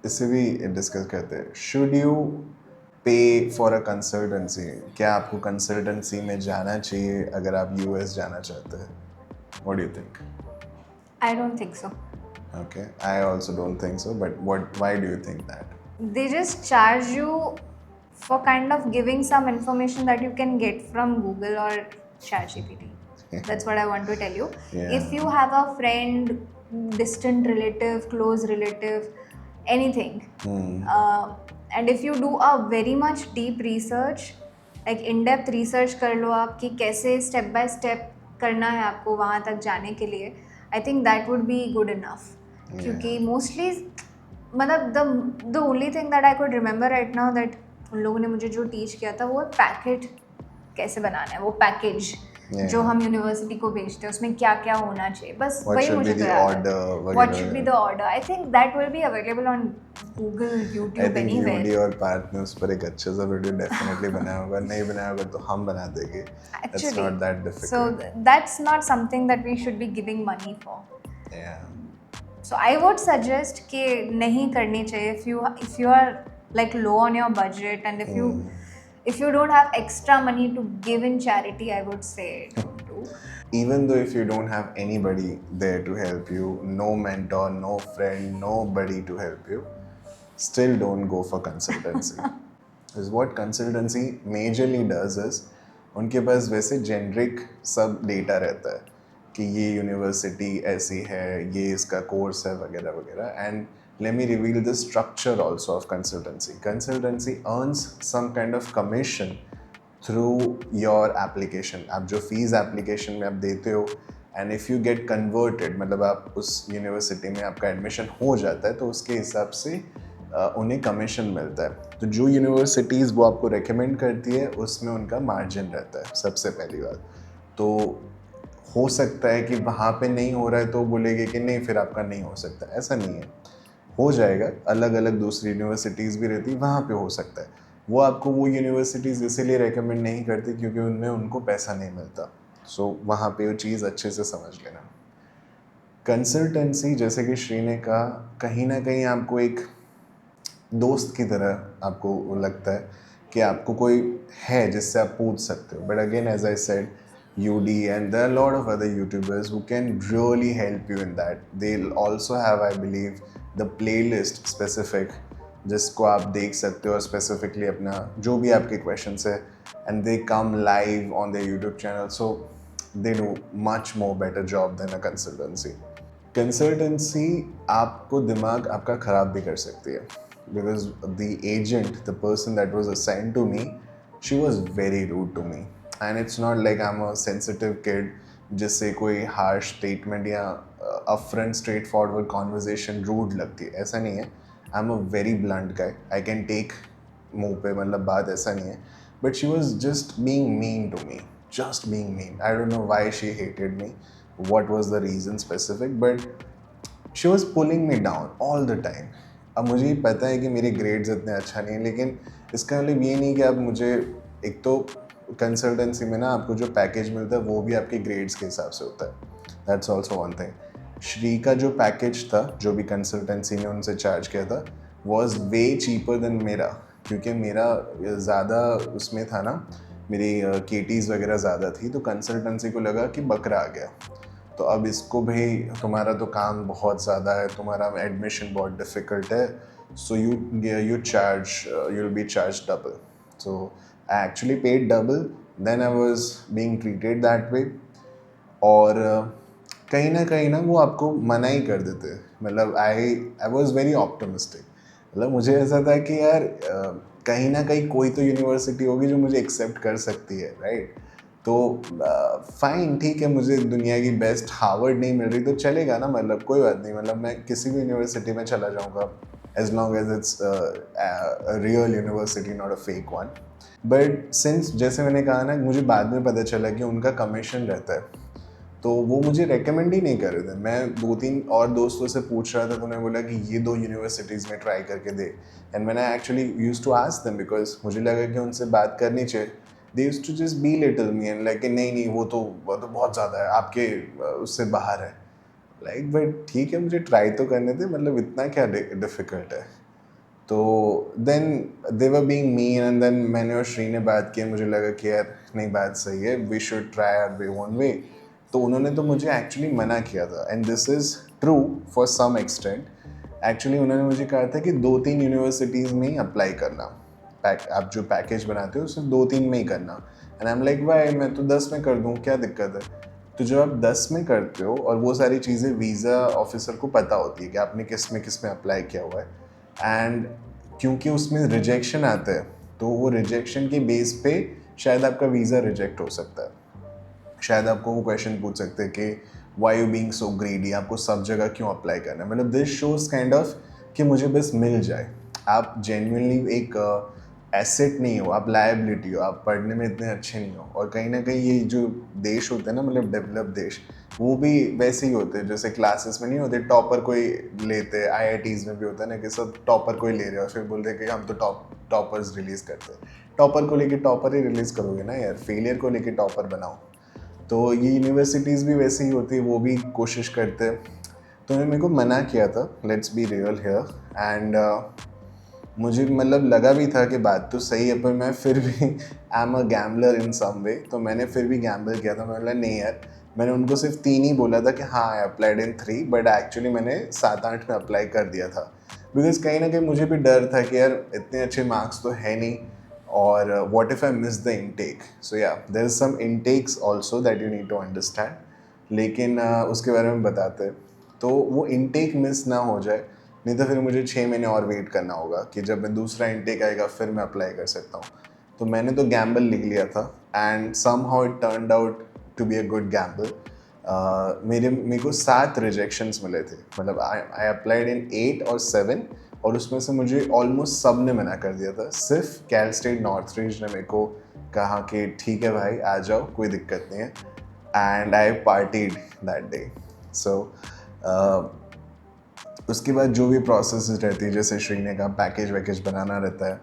इसे भी डिस्कस करते हैं, शुड यू पे फॉर अ कंसल्टेंसी? क्या आपको कंसल्टेंसी में जाना चाहिए अगर आप यूएस जाना चाहते हैं? What do you think? I don't think so. Okay, I also don't think so, but why do you think that? They just charge you for kind of giving some information that you can get from Google or ChatGPT. That's what I want to tell you. Yeah. If you have a friend, distant relative, close relative, anything, and if you do a very much deep research, like in-depth research कर लो आप कि कैसे step by step करना है आपको वहाँ तक जाने के लिए, I think that would be good enough. क्योंकि मोस्टली मतलब the only thing that I could remember right now that उन लोगों ने मुझे जो टीच किया था वो पैकेट कैसे बनाना है, वो पैकेज जो हम यूनिवर्सिटी को भेजते हैं उसमें क्या क्या होना चाहिए, बस What वही should be मुझे तो the याद order है. व्हाट शुड बी वगैरह? The order, I think that will be available on Google, I YouTube, think UD anywhere. और पार्थ ने उस पर एक अच्छे सा वीडियो डेफिनेटली बनाया होगा, नहीं बनाया होगा तो हम बना देंगे. It's Actually, not that so difficult. that's not something that we should be giving money for. या. So I would suggest कि नहीं करनी चाहिए if you are like low on your budget, and if you don't have extra money to give in charity, I would say don't do. Even though if you don't have anybody there to help you, no mentor, no friend, nobody to help you, still don't go for consultancy. Because what consultancy majorly does is, उनके पास वैसे generic सब data रहता है कि ये university ऐसी है, ये इसका कोर्स है वगैरह वगैरह. And let me reveal the structure also of consultancy. Consultancy earns some kind of commission through your application. आप जो फीस एप्लीकेशन में आप देते हो, and if you get converted, मतलब आप उस यूनिवर्सिटी में आपका एडमिशन हो जाता है, तो उसके हिसाब से उन्हें कमीशन मिलता है. तो जो यूनिवर्सिटीज़ वो आपको रेकमेंड करती है उसमें उनका मार्जिन रहता है, सबसे पहली बात. तो हो सकता है कि वहाँ पे नहीं हो रहा है तो बोलेंगे कि नहीं फिर आपका नहीं हो सकता. ऐसा नहीं है, हो जाएगा. अलग अलग दूसरी यूनिवर्सिटीज़ भी रहती, वहाँ पे हो सकता है. वो आपको वो यूनिवर्सिटीज़ इसीलिए रेकमेंड नहीं करती क्योंकि उनमें उनको पैसा नहीं मिलता. सो वहाँ पे वो चीज़ अच्छे से समझ लेना. कंसल्टेंसी, जैसे कि श्री ने कहा, कहीं ना कहीं आपको एक दोस्त की तरह आपको लगता है कि आपको कोई है जिससे आप पूछ सकते हो. But again as I said, UD and there are a lot of other YouTubers who can really help you in that. They'll also have, I believe, the playlist specific जिसको आप देख सकते हो और स्पेसिफिकली अपना जो भी आपके क्वेश्चंस है, and they come live on their YouTube channel. So they do much more better job than a consultancy. Consultancy आपको दिमाग आपका ख़राब भी कर सकती है, because the agent, the person that was assigned to me, she was very rude to me. And it's not like I am a sensitive kid जिससे कोई हार्श स्टेटमेंट या upfront straightforward conversation rude लगती है, ऐसा नहीं है. I am a very blunt guy, I can take मुंह पे, मतलब बात ऐसा नहीं है. But she was just being mean to me, just being mean. I don't know why she hated me, what was the reason specific, but she was pulling me down all the time. अब मुझे पता है कि मेरे grades इतने अच्छा नहीं है, लेकिन इसका मतलब ये नहीं कि आप मुझे, एक तो कंसल्टेंसी में ना आपको जो पैकेज मिलता है वो भी आपके ग्रेड्स के हिसाब से होता है. That's also one thing. Shri का जो पैकेज था, जो भी कंसल्टेंसी ने उनसे चार्ज किया था, वॉज वे चीपर देन मेरा, क्योंकि मेरा ज़्यादा उसमें था ना, मेरी केटीज़ वगैरह ज़्यादा थी, तो कंसल्टेंसी को लगा कि बकरा आ गया. तो अब इसको भाई, तुम्हारा तो काम बहुत ज़्यादा है, तुम्हारा एडमिशन बहुत डिफ़िकल्ट है, so you charge, you will be charge double. So I actually paid double, then I was being treated that way. और कहीं ना वो आपको मना ही कर देते. मतलब आई वॉज वेरी ऑप्टमिस्टिक. मतलब मुझे ऐसा था कि यार कहीं ना कहीं कोई तो यूनिवर्सिटी होगी जो मुझे एक्सेप्ट कर सकती है, राइट. तो फाइन, ठीक है, मुझे दुनिया की बेस्ट हार्वर्ड नहीं मिल रही तो चलेगा ना, मतलब कोई बात नहीं, मतलब मैं किसी भी यूनिवर्सिटी में चला जाऊँगा, as long as it's real university, not a fake one. But since, जैसे मैंने कहा ना, मुझे बाद में पता चला कि उनका कमीशन रहता है, तो वो मुझे रेकमेंड ही नहीं कर रहे थे. मैं 2-3 और दोस्तों से पूछ रहा था, तो उन्होंने बोला कि ये 2 यूनिवर्सिटीज़ में ट्राई करके दे. एंड मैंने actually used to ask them, because मुझे लगा कि उनसे बात करनी चाहिए. They used to just be little me and like नहीं नहीं, वो तो बहुत ज़्यादा है, आपके उससे बाहर है. लाइक बट ठीक है, मुझे ट्राई तो करने थे, मतलब इतना क्या डिफ़िकल्ट है. तो then they were being mean and then मैंने और श्री ने बात की, मुझे लगा कि यार नहीं बात सही है, we should try our way one way. तो उन्होंने तो मुझे एक्चुअली मना किया था, and this is true for some extent. Actually उन्होंने मुझे कहा था कि 2-3 यूनिवर्सिटीज़ में ही अप्लाई करना, आप जो पैकेज बनाते हो उसे 2-3 में ही करना। And I am like why, मैं तो 10 में कर दूँ, क्या दिक्कत है। तो जब आप 10 में करते हो और वो सारी चीज़ें वीज़ा ऑफिसर को पता होती है कि आपने किस में अप्लाई किया हुआ है, एंड क्योंकि उसमें रिजेक्शन आता है, तो वो रिजेक्शन के बेस पे शायद आपका वीज़ा रिजेक्ट हो सकता है। शायद आपको वो क्वेश्चन पूछ सकते हैं कि why you being so greedy, आपको सब जगह क्यों अप्लाई करना है। मतलब दिस शोज काइंड ऑफ कि मुझे बस मिल जाए। आप जेन्युइनली एक एसेट नहीं हो, आप लायबिलिटी हो, आप पढ़ने में इतने अच्छे नहीं हो। और कहीं ना कहीं ये जो देश होते हैं ना, मतलब डेवलप देश, वो भी वैसे ही होते हैं। जैसे क्लासेस में नहीं होते टॉपर कोई लेते हैं, आईआईटीज़ में भी होता है ना कि सब टॉपर कोई ले रहे हो, फिर बोलते हैं कि हम तो टॉपर्स रिलीज़ करते हैं। टॉपर को लेके टॉपर ही रिलीज़ करोगे ना यार, फेलियर को लेके टॉपर बनाओ। तो ये यूनिवर्सिटीज़ भी वैसे ही होती है, वो भी कोशिश करते हैं। तो उन्होंने मेरे को मना किया था, let's be real here. And मुझे मतलब लगा भी था कि बात तो सही है, पर मैं फिर भी आई एम अ गैम्बलर इन सम वे, तो मैंने फिर भी गैम्बल किया था। मैं बोला नहीं यार, मैंने उनको सिर्फ 3 ही बोला था कि हाँ I applied in 3, but actually मैंने 7-8 में अप्लाई कर दिया था। बिकॉज कहीं ना कहीं मुझे भी डर था कि यार इतने अच्छे मार्क्स तो है नहीं, और what if I miss the intake. So yeah there is some intakes also that you need to understand, लेकिन उसके बारे में बताते हैं। तो वो इनटेक मिस ना हो जाए, नहीं तो फिर मुझे 6 महीने और वेट करना होगा कि जब मैं दूसरा इनटेक आएगा फिर मैं अप्लाई कर सकता हूँ। तो मैंने तो गैम्बल लिख लिया था, and somehow it turned out to be a good gamble. मेरे को 7 रिजेक्शंस मिले थे। मतलब आई अप्लाइड इन 8 और 7, और उसमें से मुझे ऑलमोस्ट सब ने मना कर दिया था। सिर्फ कैल स्टेट नॉर्थरिज ने मेरे को कहा कि ठीक है भाई आ जाओ, कोई दिक्कत नहीं है। And I partied that day. So उसके बाद जो भी प्रोसेस रहती है, जैसे श्री ने कहा पैकेज वैकेज बनाना रहता है।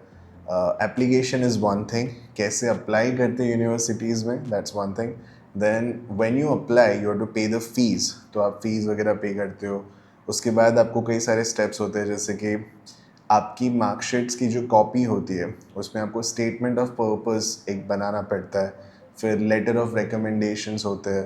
एप्लीकेशन इज़ वन थिंग, कैसे अप्लाई करते हैं यूनिवर्सिटीज़ में, that's one thing. Then when you apply you have to pay the fees, तो आप फीस वगैरह पे करते हो। उसके बाद आपको कई सारे स्टेप्स होते हैं, जैसे कि आपकी मार्कशीट्स की जो कॉपी होती है उसमें आपको स्टेटमेंट ऑफ पर्पस एक बनाना पड़ता है, फिर लेटर ऑफ रिकमेंडेशंस होते हैं।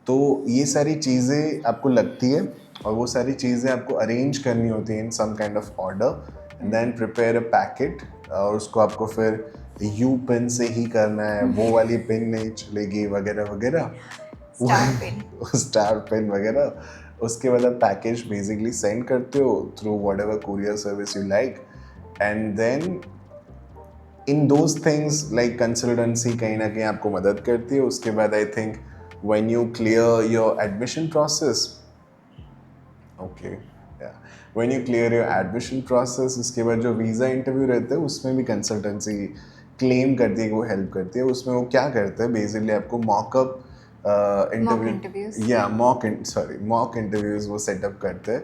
तो ये सारी चीज़ें आपको लगती है, और वो सारी चीज़ें आपको अरेंज करनी होती हैं in some kind of order, and then prepare a packet. और उसको आपको फिर यू पेन से ही करना है, वो वाली पेन नहीं चलेगी वगैरह वगैरह, स्टार पिन। स्टार पेन वगैरह। उसके बाद आप पैकेज बेसिकली सेंड करते हो through whatever courier service you like, and then in those things like consultancy कहीं ना कहीं आपको मदद करती है। उसके बाद I think when you clear your admission process, okay या when you clear your admission process, उसके बाद जो वीज़ा इंटरव्यू रहते हैं उसमें भी कंसल्टेंसी क्लेम करती है कि वो हेल्प करती है। उसमें वो क्या करते हैं, बेसिकली आपको मॉकअप interviews. इंटरव्यू या मॉक इंटरव्यूज वो सेटअप करते हैं,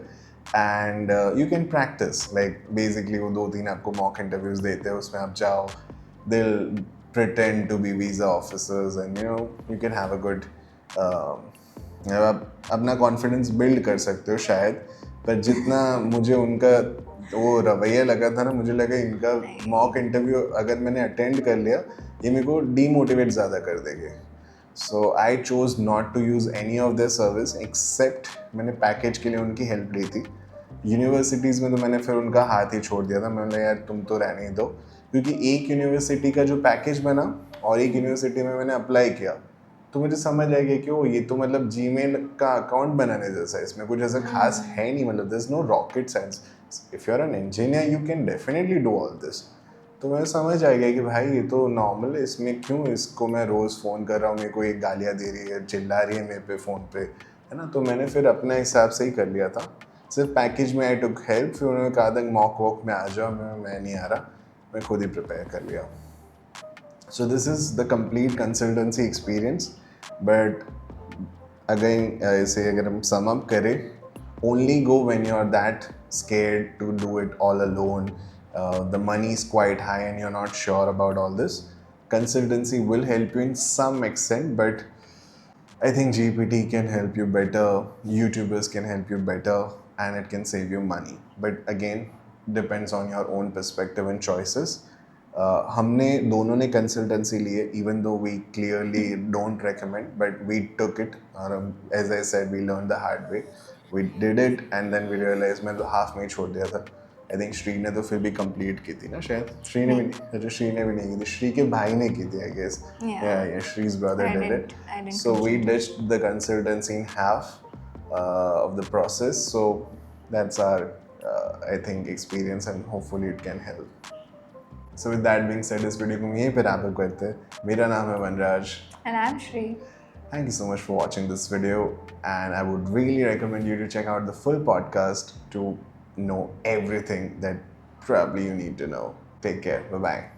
and you can practice. Like basically वो 2-3 आपको मॉक इंटरव्यूज देते हैं, उसमें आप जाओ, they'll pretend to be visa officers, and you can have a good आप अपना कॉन्फिडेंस बिल्ड कर सकते हो शायद। पर जितना मुझे उनका वो रवैया लगा था ना, मुझे लगा इनका मॉक इंटरव्यू अगर मैंने अटेंड कर लिया ये मेरे को डीमोटिवेट ज़्यादा कर देंगे। So I chose not to use any of their service except मैंने पैकेज के लिए उनकी हेल्प ली थी। यूनिवर्सिटीज़ में तो मैंने फिर उनका हाथ ही छोड़ दिया था। मैंने यार तुम तो रहने ही दो, क्योंकि एक यूनिवर्सिटी का जो पैकेज बना और एक यूनिवर्सिटी में मैंने अप्लाई किया, तो मुझे समझ आ गया कि वो ये तो मतलब जीमेल का अकाउंट बनाने जैसा है, इसमें कुछ ऐसा खास है नहीं। मतलब this no rocket science, if you are an engineer you can definitely do all this. तो मुझे समझ आ गया कि भाई ये तो नॉर्मल है, इसमें क्यों इसको मैं रोज़ फ़ोन कर रहा हूँ, मेरे को एक गालियाँ दे रही है, चिल्ला रही है मेरे पे फ़ोन पे, है ना। तो मैंने फिर अपने हिसाब से ही कर लिया था। सिर्फ पैकेज में आई टुक हेल्प, फिर उन्होंने कहा था मॉक वॉक में आ जाओ, मैं नहीं आ रहा, मैं खुद ही प्रिपेयर कर लिया। So this is the complete consultancy experience, but again इसे अगर हम sum up करें, only go when you are that scared to do it all alone, the money is quite high and you're not sure about all this. Consultancy will help you in some extent, but I think GPT can help you better, YouTubers can help you better, and it can save you money. But again, depends on your own perspective and choices. हमने दोनों ने consultancy लिए, even though we clearly don't recommend, but we took it. As I said, we learned the hard way. We did it and then we realized मैं तो half में ही छोड़ दिया था. I think श्री ने तो फिर भी complete की थी ना शायद. श्री ने भी नहीं, अच्छा श्री ने भी नहीं की थी. श्री के भाई ने की थी I guess. Yeah, Shree's brother did it. I didn't So we ditched the consultancy in half of the process. So that's our I think experience and hopefully it can help. So with that being said, इस video को यहीं पे wrap up करते हैं. मेरा नाम है वनराज. And I'm Shri. Thank you so much for watching this video, and I would really recommend you to check out the full podcast to know everything that probably you need to know. Take care. Bye bye.